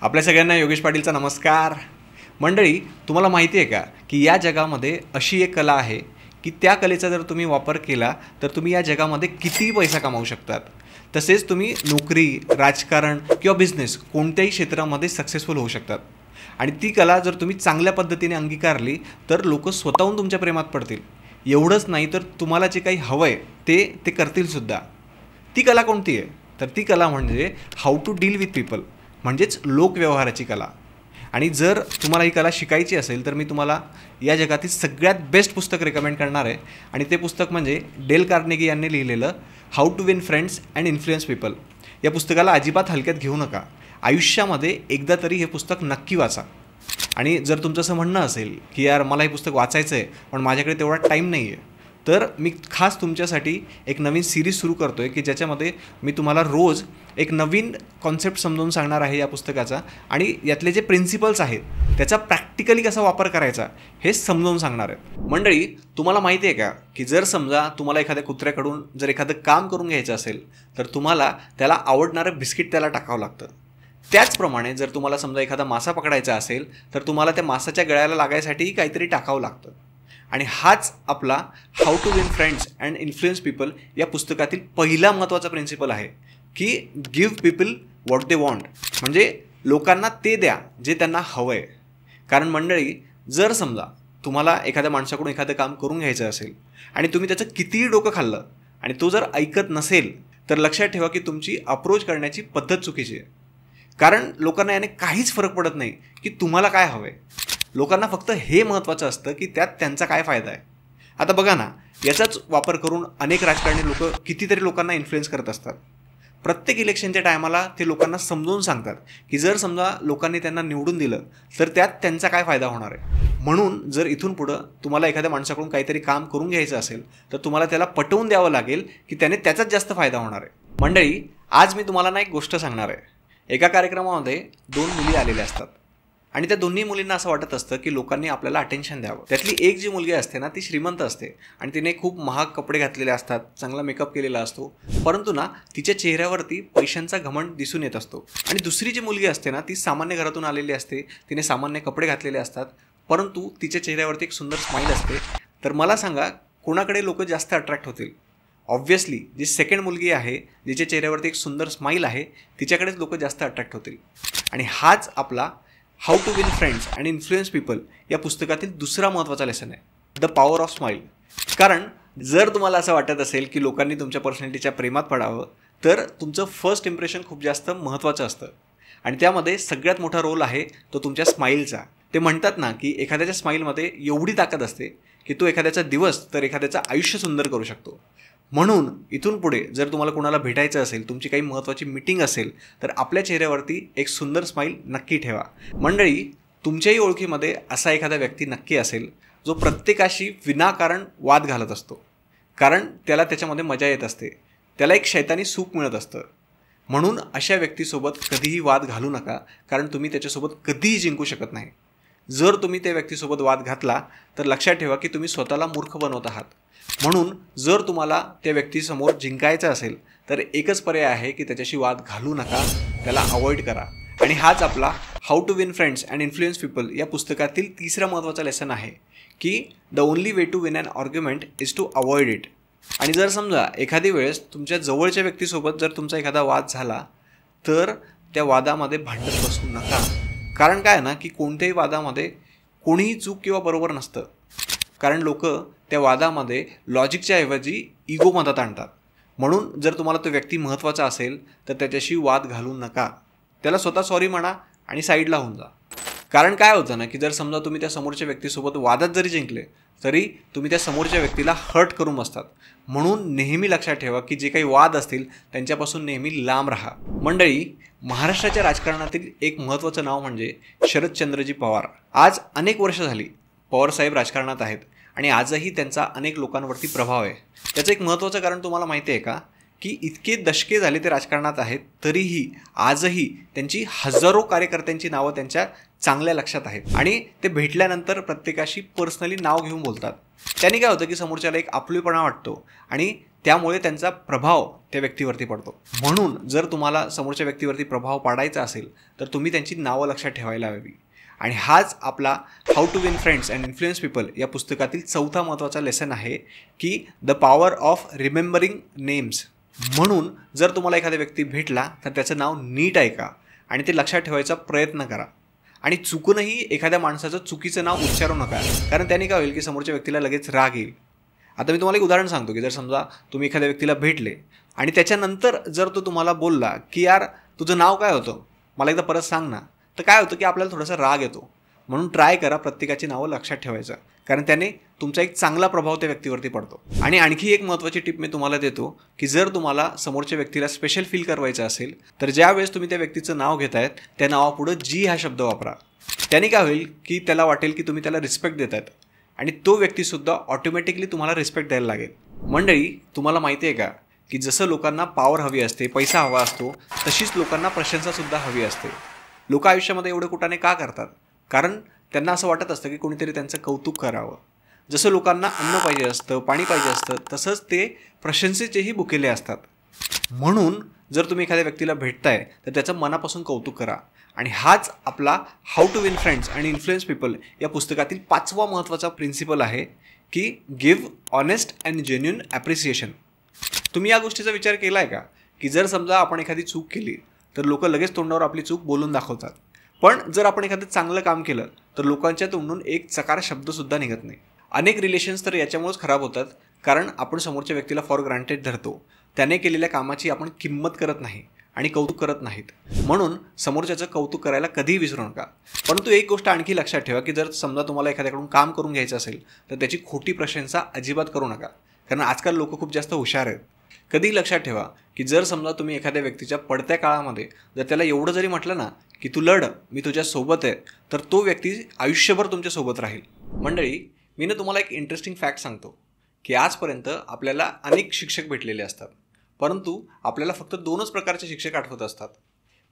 आपल्या सगळ्यांना योगेश पाटीलचा नमस्कार. मंडळी, तुम्हाला माहिती आहे का की या जगामध्ये अशी एक कला आहे की त्या कलेचा जर तुम्ही वापर केला तर तुम्ही या जगामध्ये कितीही पैसा कमावू शकतात. तसेच तुम्ही नोकरी, राजकारण किंवा बिझनेस कोणत्याही क्षेत्रामध्ये सक्सेसफुल होऊ शकतात. आणि ती कला जर तुम्ही चांगल्या पद्धतीने अंगीकारली तर लोक स्वतःहून तुमच्या प्रेमात पडतील. एवढंच नाही तर तुम्हाला जे काही हवं आहे ते करतीलसुद्धा. ती कला कोणती आहे? तर ती कला म्हणजे how to deal with people, म्हणजेच लोकव्यवहाराची कला. आणि जर तुम्हाला ही कला शिकायची असेल तर मी तुम्हाला या जगातील सगळ्यात बेस्ट पुस्तक रेकमेंड करणार आहे. आणि ते पुस्तक म्हणजे डेल कार्नेगी यांनी लिहिलेलं how to win friends and influence people. या पुस्तकाला अजिबात हलक्यात घेऊ नका. आयुष्यामध्ये एकदा तरी हे पुस्तक नक्की वाचा. आणि जर तुमचं असं म्हणणं असेल की यार मला हे पुस्तक वाचायचं आहे पण माझ्याकडे तेवढा टाईम नाही आहे, तर मी खास तुमच्यासाठी एक नवीन सिरीज सुरू करतो आहे की ज्याच्यामध्ये मी तुम्हाला रोज एक नवीन कॉन्सेप्ट समजावून सांगणार आहे या पुस्तकाचा. आणि यातले जे प्रिन्सिपल्स आहेत त्याचा प्रॅक्टिकली कसा वापर करायचा हे समजावून सांगणार आहे. मंडळी, तुम्हाला माहिती आहे का की जर समजा तुम्हाला एखाद्या कुत्र्याकडून जर एखादं काम करून घ्यायचं असेल तर तुम्हाला त्याला आवडणारं बिस्किट त्याला टाकावं लागतं. त्याचप्रमाणे जर तुम्हाला समजा एखादा मासा पकडायचा असेल तर तुम्हाला त्या मासाच्या गळ्याला लागायसाठीही काहीतरी टाकावं लागतं. आणि हाच आपला how to win friends and influence people या पुस्तकातील पहिला महत्त्वाचा प्रिन्सिपल आहे की give people what they want, म्हणजे लोकांना ते द्या जे त्यांना हवं आहे. कारण मंडळी, जर समजा तुम्हाला एखाद्या माणसाकडून एखादं काम करून घ्यायचं असेल आणि तुम्ही त्याचं कितीही डोकं खाल्लं आणि तो जर ऐकत नसेल तर लक्षात ठेवा की तुमची अप्रोच करण्याची पद्धत चुकीची आहे. कारण लोकांना याने काहीच फरक पडत नाही की तुम्हाला काय हवं आहे. लोकांना फक्त हे महत्त्वाचं असतं की त्यात त्यांचा काय फायदा आहे. आता बघा ना, याचाच वापर करून अनेक राजकारणी लोक कितीतरी लोकांना इन्फ्लुएन्स करत असतात. प्रत्येक इलेक्शनच्या टायमाला ते लोकांना समजावून सांगतात की जर समजा लोकांनी त्यांना निवडून दिलं तर त्यात त्यांचा काय फायदा होणार आहे. म्हणून जर इथून पुढं तुम्हाला एखाद्या माणसाकडून काहीतरी काम करून घ्यायचं असेल तर तुम्हाला त्याला पटवून द्यावं लागेल की त्याने त्याचाच जास्त फायदा होणार आहे. मंडळी, आज मी तुम्हाला ना एक गोष्ट सांगणार आहे. एका कार्यक्रमामध्ये 2 मुली आलेल्या असतात आणि त्या दोन्ही मुलींना असं वाटत असतं की लोकांनी आपल्याला अटेन्शन द्यावं. त्यातली एक जी मुलगी असते ना ती श्रीमंत असते आणि तिने खूप महाग कपडे घातलेले असतात, चांगला मेकअप केलेला असतो, परंतु ना तिच्या चेहऱ्यावरती पैशांचा घमंड दिसून येत असतो. आणि दुसरी जी मुलगी असते ना ती सामान्य घरातून आलेली असते, तिने सामान्य कपडे घातलेले असतात, परंतु तिच्या चेहऱ्यावरती एक सुंदर स्माईल असते. तर मला सांगा, कोणाकडे लोक जास्त अट्रॅक्ट होतील? ऑब्व्हियसली जी सेकंड मुलगी आहे, जिच्या चेहऱ्यावरती एक सुंदर स्माईल आहे, तिच्याकडेच लोक जास्त अट्रॅक्ट होतील. आणि हाच आपला how to win friends and influence people या पुस्तकातील दुसरा महत्त्वाचा लेसन आहे, द पॉवर ऑफ स्माईल. कारण जर तुम्हाला असं वाटत असेल की लोकांनी तुमच्या पर्सनॅलिटीच्या प्रेमात पडावं तर तुमचं फर्स्ट इम्प्रेशन खूप जास्त महत्त्वाचं असतं. आणि त्यामध्ये सगळ्यात मोठा रोल आहे तो तुमच्या स्माईलचा. ते म्हणतात ना की एखाद्याच्या स्माईलमध्ये एवढी ताकद असते की तो एखाद्याचा दिवस तर एखाद्याचं आयुष्य सुंदर करू शकतो. म्हणून इथून पुढे जर तुम्हाला कोणाला भेटायचं असेल, तुमची काही महत्त्वाची मीटिंग असेल तर आपल्या चेहऱ्यावरती एक सुंदर स्माईल नक्की ठेवा. मंडळी, तुमच्याही ओळखीमध्ये असा एखादा व्यक्ती नक्की असेल जो प्रत्येकाशी विनाकारण वाद घालत असतो, कारण त्याला त्याच्यामध्ये मजा येत असते, त्याला एक शैतानी सुख मिळत असतं. म्हणून अशा व्यक्तीसोबत कधीही वाद घालू नका, कारण तुम्ही त्याच्यासोबत कधीही जिंकू शकत नाही. जर तुम्ही त्या व्यक्तीसोबत वाद घातला तर लक्षात ठेवा की तुम्ही स्वतःला मूर्ख बनवत आहात. म्हणून जर तुम्हाला त्या व्यक्तीसमोर जिंकायचं असेल तर एकच पर्याय आहे की त्याच्याशी वाद घालू नका, त्याला अवॉइड करा. आणि हाच आपला how to win friends and influence people या पुस्तकातील तिसरा महत्त्वाचा लेसन आहे की the only way to win an argument is to avoid it. आणि जर समजा एखादी वेळेस तुमच्या जवळच्या व्यक्तीसोबत जर तुमचा एखादा वाद झाला तर त्या वादामध्ये भांडत बसू नका. कारण काय ना की कोणत्याही वादामध्ये कोणीही चूक किंवा बरोबर नसतं. कारण लोक त्या वादामध्ये लॉजिकच्या ऐवजी इगो मदत आणतात. म्हणून जर तुम्हाला तो व्यक्ती महत्त्वाचा असेल तर त्याच्याशी वाद घालू नका. त्याला स्वतः सॉरी म्हणा आणि साईडला होऊन जा. कारण काय होतं ना की जर समजा तुम्ही त्या समोरच्या व्यक्तीसोबत वादात जरी जिंकले तरी तुम्ही त्या समोरच्या व्यक्तीला हर्ट करून बसतात. म्हणून नेहमी लक्षात ठेवा की जे काही वाद असतील त्यांच्यापासून नेहमी लांब राहा. मंडळी, महाराष्ट्राच्या राजकारणातील एक महत्त्वाचं नाव म्हणजे शरदचंद्रजी पवार. आज अनेक वर्ष झाली पवारसाहेब राजकारणात आहेत आणि आजही त्यांचा अनेक लोकांवरती प्रभाव आहे. त्याचं एक महत्त्वाचं कारण तुम्हाला माहिती आहे का की इतके दशके झाले ते राजकारणात आहेत तरीही आजही त्यांची हजारो कार्यकर्त्यांची नावं त्यांच्या चांगल्या लक्षात आहेत. आणि ते भेटल्यानंतर प्रत्येकाशी पर्सनली नाव घेऊन बोलतात. त्यांनी काय होतं की समोरच्याला एक आपुलकीपणा वाटतो आणि त्यामुळे त्यांचा प्रभाव त्या व्यक्तीवरती पडतो. म्हणून जर तुम्हाला समोरच्या व्यक्तीवरती प्रभाव पाडायचा असेल तर तुम्ही त्यांची नावं लक्षात ठेवायला हवी. आणि हाच आपला how to win friends and influence people या पुस्तकातील चौथा महत्त्वाचा लेसन आहे की the power of remembering names. म्हणून जर तुम्हाला एखादा व्यक्ती भेटला तर त्याचं नाव नीट ऐका आणि ते लक्षात ठेवायचा प्रयत्न करा. आणि चुकूनही एखाद्या माणसाचं चुकीचं नाव उच्चारू नका, कारण त्याने काय होईल की समोरच्या व्यक्तीला लगेच राग येईल. आता मी तुम्हाला एक उदाहरण सांगतो की जर समजा तुम्ही एखाद्या व्यक्तीला भेटले आणि त्याच्यानंतर जर तो तुम्हाला बोलला की यार तुझं नाव काय होतं, मला एकदा परत सांग ना, तर काय होतं की आपल्याला थोडासा राग येतो. म्हणून ट्राय करा प्रत्येकाची नावं लक्षात ठेवायचं, कारण त्याने तुमचा एक चांगला प्रभाव त्या व्यक्तीवरती पडतो. आणि आणखी एक महत्त्वाची टिप मी तुम्हाला देतो की जर तुम्हाला समोरच्या व्यक्तीला स्पेशल फील करवायचं असेल तर ज्या वेळेस तुम्ही त्या व्यक्तीचं नाव घेतायत त्या नावापुढं जी हा शब्द वापरा. त्याने काय होईल की त्याला वाटेल की तुम्ही त्याला रिस्पेक्ट देतायत आणि तो व्यक्तीसुद्धा ऑटोमॅटिकली तुम्हाला रिस्पेक्ट द्यायला लागेल. मंडळी, तुम्हाला माहिती आहे का की जसं लोकांना पॉवर हवी असते, पैसा हवा असतो, तशीच लोकांना प्रशंसासुद्धा हवी असते. लोक आयुष्यामध्ये एवढे कुटाणे का करतात? कारण त्यांना असं वाटत असतं की कोणीतरी त्यांचं कौतुक करावं. जसं लोकांना अन्न पाहिजे असतं, पाणी पाहिजे असतं, तसंच ते प्रशंसेचेही भुकेले असतात. म्हणून जर तुम्ही एखाद्या व्यक्तीला भेटताय तर त्याचं मनापासून कौतुक करा. आणि हाच आपला हाऊ टू विन फ्रेंड्स आणि इन्फ्लुएन्स पीपल या पुस्तकातील 5वा महत्त्वाचा प्रिन्सिपल आहे की give honest and genuine appreciation. तुम्ही या गोष्टीचा विचार केला आहे का की जर समजा आपण एखादी चूक केली तर लोक लगेच तोंडावर आपली चूक बोलून दाखवतात, पण जर आपण एखादं चांगलं काम केलं तर लोकांच्या तोंडून एक चकार शब्दसुद्धा निघत नाही. अनेक रिलेशन्स तर याच्यामुळेच खराब होतात, कारण आपण समोरच्या व्यक्तीला फॉर ग्रांटेड धरतो. त्याने केलेल्या कामाची आपण किंमत करत नाही आणि कौतुक करत नाहीत. म्हणून समोरच्याचं कौतुक करायला कधीही विसरू नका. परंतु एक गोष्ट आणखी लक्षात ठेवा की जर समजा तुम्हाला एखाद्याकडून काम करून घ्यायचं असेल तर त्याची खोटी प्रशंसा अजिबात करू नका, कारण आजकाल लोक खूप जास्त हुशार आहेत. कधीही लक्षात ठेवा की जर समजा तुम्ही एखाद्या व्यक्तीच्या पडत्या काळामध्ये जर त्याला एवढं जरी म्हटलं ना की तू लढ, मी तुझ्या सोबत आहे, तर तो व्यक्ती आयुष्यभर तुमच्या सोबत राहील. मंडळी, मी तुम्हाला एक इंटरेस्टिंग फॅक्ट सांगतो की आजपर्यंत आपल्याला अनेक शिक्षक भेटलेले असतात, परंतु आपल्याला फक्त 2च प्रकारचे शिक्षक आठवत असतात.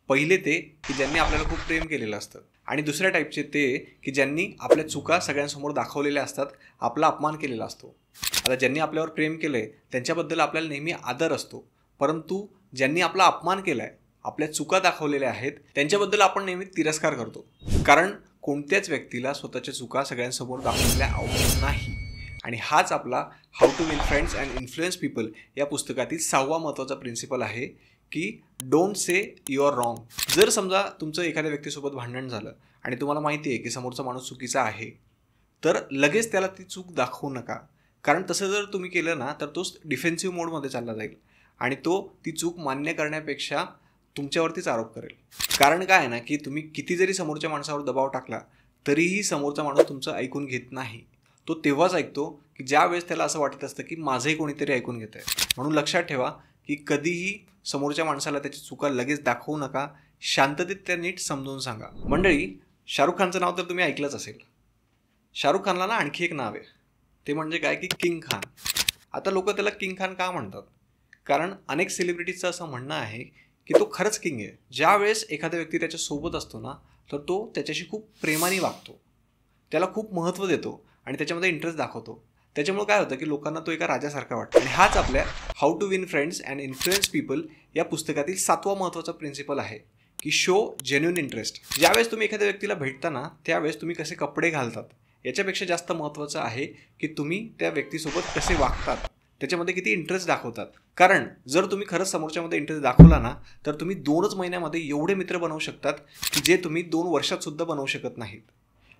पहिले ते की ज्यांनी आपल्याला खूप प्रेम केलेलं असतं, आणि दुसऱ्या टाईपचे ते की ज्यांनी आपल्या चुका सगळ्यांसमोर दाखवलेल्या असतात, आपला अपमान केलेला असतो. आता ज्यांनी आपल्यावर प्रेम केलं आहे त्यांच्याबद्दल आपल्याला नेहमी आदर असतो, परंतु ज्यांनी आपला अपमान केला आहे, आपल्या चुका दाखवलेल्या आहेत, त्यांच्याबद्दल आपण नेहमी तिरस्कार करतो. कारण कोणत्याच व्यक्तीला स्वतःच्या चुका सगळ्यांसमोर दाखवलेल्या आवडत नाही. आणि हाच आपला how to win friends and influence people या पुस्तकातील 6वा महत्त्वाचा प्रिन्सिपल आहे की don't say you are wrong. जर समजा तुमचं एखाद्या व्यक्तीसोबत भांडण झालं आणि तुम्हाला माहिती आहे की समोरचा माणूस चुकीचा आहे, तर लगेच त्याला ती चूक दाखवू नका. कारण तसं जर तुम्ही केलं ना तर तो डिफेन्सिव्ह मोडमध्ये चालला जाईल आणि तो ती चूक मान्य करण्यापेक्षा तुमच्यावरतीच आरोप करेल. कारण काय आहे ना की तुम्ही किती जरी समोरच्या माणसावर दबाव टाकला तरीही समोरचा माणूस तुमचं ऐकून घेत नाही. तो तेव्हाच ऐकतो की ज्या वेळेस त्याला असं वाटत असतं की माझंही कोणीतरी ऐकून घेत आहे. म्हणून लक्षात ठेवा की कधीही समोरच्या माणसाला त्याची चुका लगेच दाखवू नका, शांततेत त्या नीट समजून सांगा. मंडळी, शाहरुख खानचं नाव तर तुम्ही ऐकलंच असेल. शाहरुख खानला ना आणखी एक नाव आहे, ते म्हणजे काय की किंग खान. आता लोक त्याला किंग खान का म्हणतात? कारण अनेक सेलिब्रिटीजचं असं म्हणणं आहे की तो खरंच किंग आहे. ज्या वेळेस एखादा व्यक्ती त्याच्यासोबत असतो ना तर तो त्याच्याशी खूप प्रेमाने वागतो, त्याला खूप महत्त्व देतो आणि त्याच्यामध्ये इंटरेस्ट दाखवतो. त्याच्यामुळे काय होतं की लोकांना तो एका राजासारखा वाटतो. आणि हाच आपल्या how to win friends and influence people या पुस्तकातील 7वा महत्त्वाचा प्रिन्सिपल आहे की शो जेन्युइन इंटरेस्ट. ज्यावेळेस तुम्ही एखाद्या व्यक्तीला भेटता ना त्यावेळेस तुम्ही कसे कपडे घालतात याच्यापेक्षा जास्त महत्त्वाचं आहे की तुम्ही त्या व्यक्तीसोबत कसे वागतात, त्याच्यामध्ये किती इंटरेस्ट दाखवतात. कारण जर तुम्ही खरंच समोरच्यामध्ये इंटरेस्ट दाखवला ना तर तुम्ही 2च महिन्यामध्ये एवढे मित्र बनवू शकतात की जे तुम्ही 2 वर्षात सुद्धा बनवू शकत नाहीत.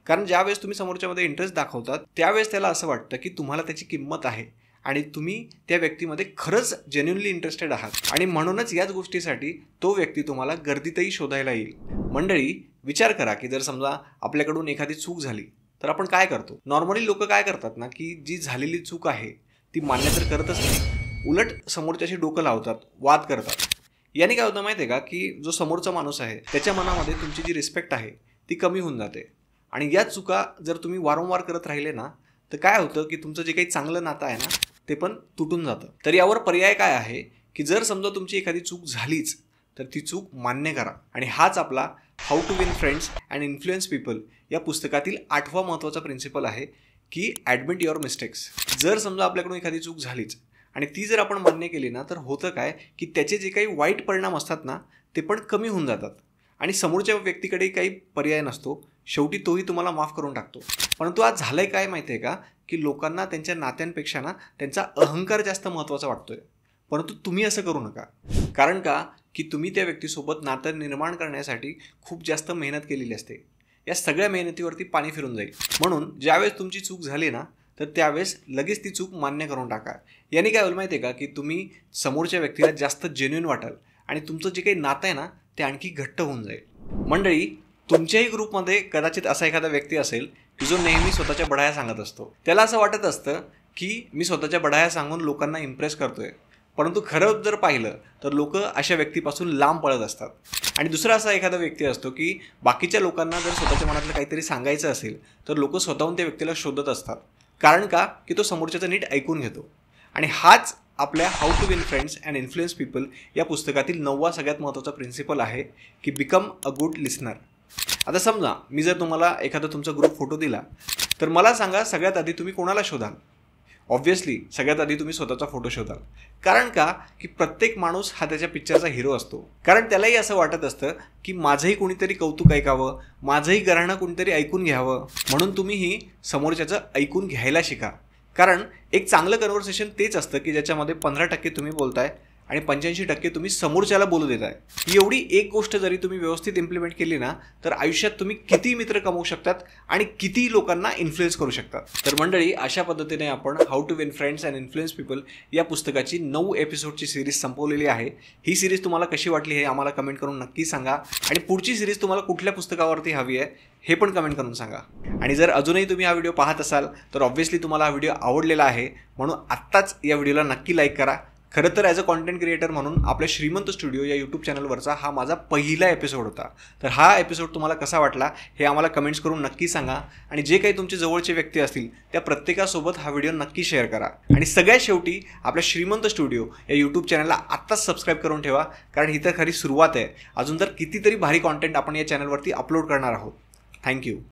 कारण ज्यावेळेस तुम्ही समोरच्यामध्ये इंटरेस्ट दाखवतात त्यावेळेस त्याला असं वाटतं की तुम्हाला त्याची किंमत आहे आणि तुम्ही त्या व्यक्तीमध्ये खरंच जेन्युइनली इंटरेस्टेड आहात. आणि म्हणूनच याच गोष्टीसाठी तो व्यक्ती तुम्हाला गर्दीतही शोधायला येईल. मंडळी, विचार करा की जर समजा आपल्याकडून एखादी चूक झाली तर आपण काय करतो? नॉर्मली लोक काय करतात ना की जी झालेली चूक आहे ती मान्य तर करतच नाही, उलट समोरच्याशी डोकं लावतात, वाद करतात. याने काय होतं माहिती आहे का की जो समोरचा माणूस आहे त्याच्या मनामध्ये तुमची जी रिस्पेक्ट आहे ती कमी होऊन जाते. आणि या चुका जर तुम्ही वारंवार करत राहिले ना तर काय होतं की तुमचं जे काही चांगलं नातं आहे ना ते पण तुटून जातं. तर यावर पर्याय काय आहे की जर समजा तुमची एखादी चूक झालीच तर ती चूक मान्य करा. आणि हाच आपला how to win friends and influence people या पुस्तकातील 8वा महत्त्वाचा प्रिन्सिपल आहे की ॲडमिट युअर मिस्टेक्स. जर समजा आपल्याकडून एखादी चूक झालीच आणि ती जर आपण मान्य केली ना, तर होतं काय की त्याचे जे काही वाईट परिणाम असतात ना, ते पण कमी होऊन जातात आणि समोरच्या व्यक्तीकडेही काही पर्याय नसतो. शेवटी तोही तुम्हाला माफ करून टाकतो. परंतु आज झालंय काय माहिती आहे का, की लोकांना त्यांच्या नात्यांपेक्षा ना त्यांचा अहंकार जास्त महत्त्वाचा वाटतोय. परंतु तुम्ही असं करू नका. कारण का की तुम्ही त्या व्यक्तीसोबत नातं निर्माण करण्यासाठी खूप जास्त मेहनत केलेली असते. या सगळ्या मेहनतीवरती पाणी फिरून जाईल. म्हणून ज्यावेळेस तुमची चूक झाली ना, तर त्यावेळेस लगेच ती चूक मान्य करून टाका. याने काय होईल माहिती आहे का, की तुम्ही समोरच्या व्यक्तीला जास्त जेन्युइन वाटाल आणि तुमचं जे काही नातं आहे ना, ते आणखी घट्ट होऊन जाईल. मंडळी, तुमच्याही ग्रुपमध्ये कदाचित असा एखादा व्यक्ती असेल की जो नेहमी स्वतःच्या बढाया सांगत असतो. त्याला असं वाटत असतं की मी स्वतःच्या बढाया सांगून लोकांना इम्प्रेस करतोय. परंतु खरं जर पाहिलं तर लोक अशा व्यक्तीपासून लांब पळत असतात. आणि दुसरा असा एखादा व्यक्ती असतो की बाकीच्या लोकांना जर स्वतःच्या मनातलं काहीतरी सांगायचं असेल तर लोक स्वतःहून त्या व्यक्तीला शोधत असतात. कारण का की तो समोरच्याचं नीट ऐकून घेतो. आणि हाच आपल्या how to win friends and influence people या पुस्तकातील 9वा सगळ्यात महत्त्वाचा प्रिन्सिपल आहे की बिकम अ गुड लिसनर. आता समजा मी जर तुम्हाला एखादा तुमचा ग्रुप फोटो दिला तर मला सांगा, सगळ्यात आधी तुम्ही कोणाला शोधाल? ऑब्व्हियसली सगळ्यात आधी तुम्ही स्वतःचा फोटो शोधाल. कारण का की प्रत्येक माणूस हा त्याच्या पिक्चरचा हिरो असतो. कारण त्यालाही असं वाटत असतं की माझंही कोणीतरी कौतुक ऐकावं, माझंही गाणं कोणीतरी ऐकून घ्यावं. म्हणून तुम्हीही समोरच्याचं ऐकून घ्यायला शिका. कारण एक चांगलं कन्व्हर्सेशन तेच असतं की ज्याच्यामध्ये 15% तुम्ही बोलताय आणि 85% तुम्ही समोरच्याला बोलू देताय. ही एवढी एक गोष्ट जरी तुम्ही व्यवस्थित इम्प्लिमेंट केली ना, तर आयुष्यात तुम्ही किती मित्र कमवू शकतात आणि किती लोकांना इन्फ्लुएन्स करू शकतात. तर मंडळी, अशा पद्धतीने आपण how to win friends and influence people या पुस्तकाची 9 एपिसोडची सिरीज संपवलेली आहे. ही सिरीज तुम्हाला कशी वाटली हे आम्हाला कमेंट करून नक्की सांगा. आणि पुढची सिरीज तुम्हाला कुठल्या पुस्तकावरती हवी आहे हे पण कमेंट करून सांगा. आणि जर अजूनही तुम्ही हा व्हिडिओ पाहत असाल तर ऑब्व्हियसली तुम्हाला हा व्हिडिओ आवडलेला आहे, म्हणून आत्ताच या व्हिडिओला नक्की लाईक करा. खरं तर ॲज अ कॉन्टेंट क्रिएटर म्हणून आपल्या श्रीमंत स्टुडिओ या यूट्यूब चॅनलवरचा हा माझा पहिला एपिसोड होता. तर हा एपिसोड तुम्हाला कसा वाटला हे आम्हाला कमेंट्स करून नक्की सांगा. आणि जे काही तुमचे जवळचे व्यक्ती असतील त्या प्रत्येकासोबत हा व्हिडिओ नक्की शेअर करा. आणि सगळ्यात शेवटी आपल्या श्रीमंत स्टुडिओ या यूट्यूब चॅनलला आत्ताच सबस्क्राईब करून ठेवा. कारण ही तर खरी सुरुवात आहे. अजून तर कितीतरी भारी कॉन्टेंट आपण या चॅनलवरती अपलोड करणार आहोत. थँक्यू.